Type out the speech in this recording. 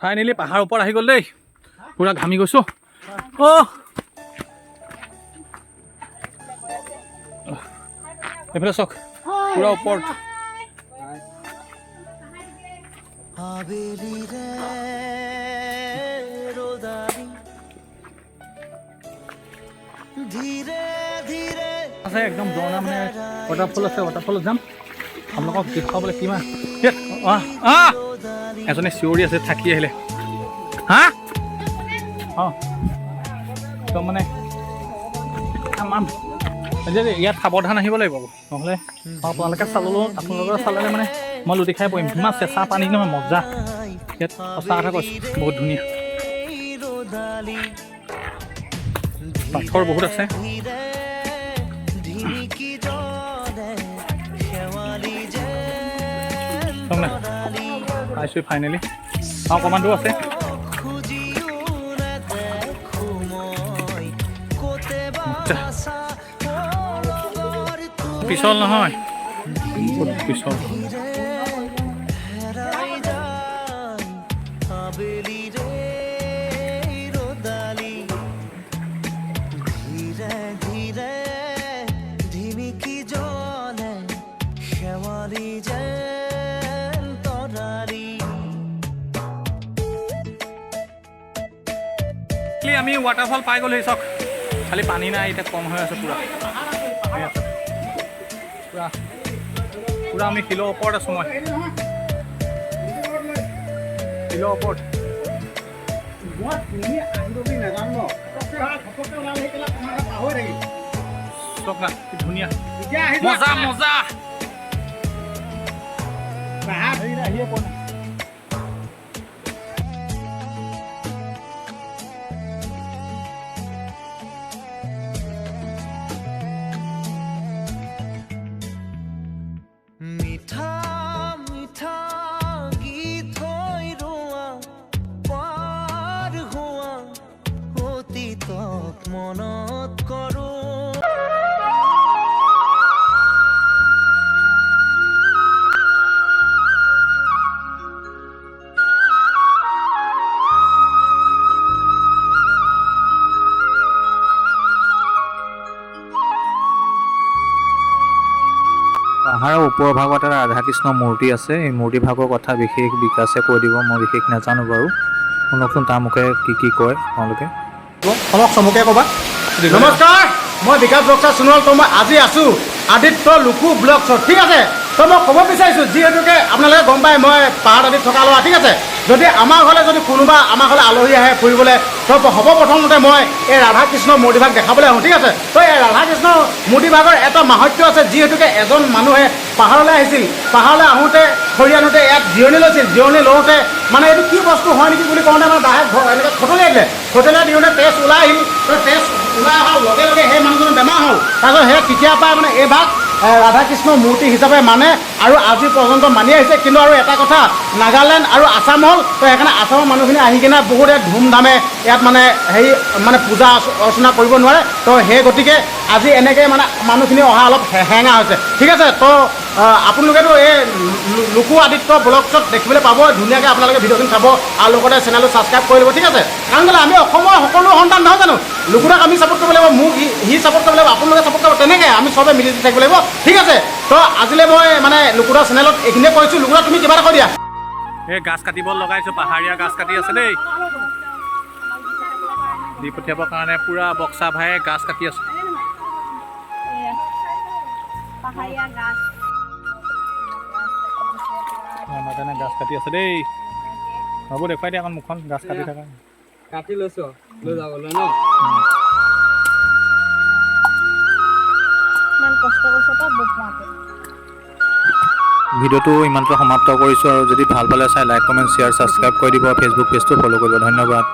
finally পাহাৰ ওপৰত আহি গ'ল দেই পুৰা ঘামি গৈছো অ' এইফালে চাওক পুৰা ওপৰত আছে একদম দৰণা মানে ৱাটাৰফল আছে ৱাটাৰফলত যাম আপোনালোকক দেখুৱাবলৈ কিমান এজনে চিঞৰি আছে থাকি আহিলে হা অঁ একদম মানে ইয়াত সাৱধান আহিব লাগিব নহ'লে আপোনালোকে আপোনালোকে চালে মানে মই লুটি খাই পৰিম ইমান চেঁচা পানী নহয় মজা ইয়াত সঁচা কথা কৈছোঁ বহুত ধুনীয়া পাথৰ বহুত আছে পাইছোঁ ফাইনেলি অকণমান দূৰ আছে পিছল নহয় বহুত পিছল আমি ৱাটাৰফল পাই গ'লো চাওক খালি পানী নাই এতিয়া কম হৈ আছে পুৰা পুৰা পুৰা আমি শিলৰ ওপৰত আছোঁ মই শিলৰ ওপৰত চাওক না কি ধুনীয়া মজা মজা আহিয়ে পোৱা নাই মনত কৰো পাহাৰৰ ওপৰ ভাগত এটা ৰাধাকৃষ্ণ মূৰ্তি আছে এই মূৰ্তি ভাগৰ কথা বিশেষ বিকাশে কৈ দিব মই বিশেষ নাজানো বাৰু শুনকচোন তাৰ মুখে কি কয় তেওঁলোকে অলপ চমুকে ক'বা নমস্কাৰ মই বিকাশ বক্তা সোণোৱাল তো মই আজি আছোঁ আদিত্য লুকু ব্লগছত ঠিক আছে তো মই ক'ব বিচাৰিছোঁ যিহেতুকে আপোনালোকে গম পায় মই পাহাৰত আদিত থকা ল'ৰা ঠিক আছে যদি আমাৰ ঘৰলৈ যদি কোনোবা আমাৰ ঘৰলৈ আলহী আহে ফুৰিবলৈ তো হ'ব প্ৰথমতে মই এই ৰাধাকৃষ্ণ মূৰ্তিভাগ দেখাবলৈ আহোঁ ঠিক আছে তো এই ৰাধাকৃষ্ণ মূৰ্তিভাগৰ এটা মাহাত্য আছে যিহেতুকে এজন মানুহে পাহাৰলৈ আহিছিল পাহাৰলৈ আহোঁতে খৰি আনোতে ইয়াত জিৰণি লৈছিল জিৰণি লওঁতে মানে এইটো কি বস্তু হয় নেকি বুলি কওঁতে মানে ডাইৰেক্ট এনেকৈ খটলিয়াই দিলে খটলিয়াই দিওঁতে তেজ ওলাই আহিল তো তেজ ওলাই অহাৰ লগে লগে সেই মানুহজনৰ বেমাৰ হ'ল তাৰপিছত সেই তেতিয়াৰ পৰাই মানে এই ভাগ ৰাধাকৃষ্ণ মূৰ্তি হিচাপে মানে আৰু আজি পৰ্যন্ত মানি আহিছে কিন্তু আৰু এটা কথা নাগালেণ্ড আৰু আছাম হ'ল তো সেইকাৰণে আছামৰ মানুহখিনি আহি কিনে বহুত ধুমধামে ইয়াত মানে হেৰি মানে পূজা অৰ্চনা কৰিব নোৱাৰে তো সেই গতিকে আজি এনেকৈ মানে মানুহখিনি অহা অলপ হেঙা হৈছে ঠিক আছে তো আপোনালোকেতো এই লুকু আদিত্য ব্লগছত দেখিবলৈ পাব ধুনীয়াকৈ আপোনালোকে ভিডিঅ'খিনি চাব আৰু লগতে চেনেলটো ছাবস্ক্ৰাইব কৰি ল'ব ঠিক আছে কাৰণ কেলৈ আমি অসমৰ সকলো সন্তান নহয় জানো লুকুদাক আমি ছাপোৰ্ট কৰিব লাগিব মোক সি ছাপোৰ্ট কৰিব লাগিব আপোনালোকে ছাপোৰ্ট কৰিব তেনেকৈ আমি চবে মিলি থাকিব লাগিব ঠিক আছে তো আজিলৈ মই মানে লুকুদা চেনেলত এইখিনিয়ে কৈছোঁ লুকুদা তুমি কিবা এটা কৈ দিয়া এই গাছ কাটিব লগাইছোঁ পাহাৰীয়া গাছ কাটি আছে দেই দি পঠিয়াবৰ কাৰণে পুৰা বক্সা ভাইয়ে গাছ কাটি আছে নাজানে গাছ কাটি আছে দেই হ'ব দেখুৱাই দিয়া এখন মুখখন গাছ কাটি থকা কাটি লৈছো লৈ যাবলৈ ন ইমান কষ্ট কৰিছে তো বুক মাতে ভিডিঅ'টো ইমানতে সমাপ্ত কৰিছোঁ আৰু যদি ভাল পালে চাই লাইক কমেণ্ট শ্বেয়াৰ ছাবস্ক্ৰাইব কৰি দিব ফেচবুক পেজটো ফ'ল' কৰিব ধন্যবাদ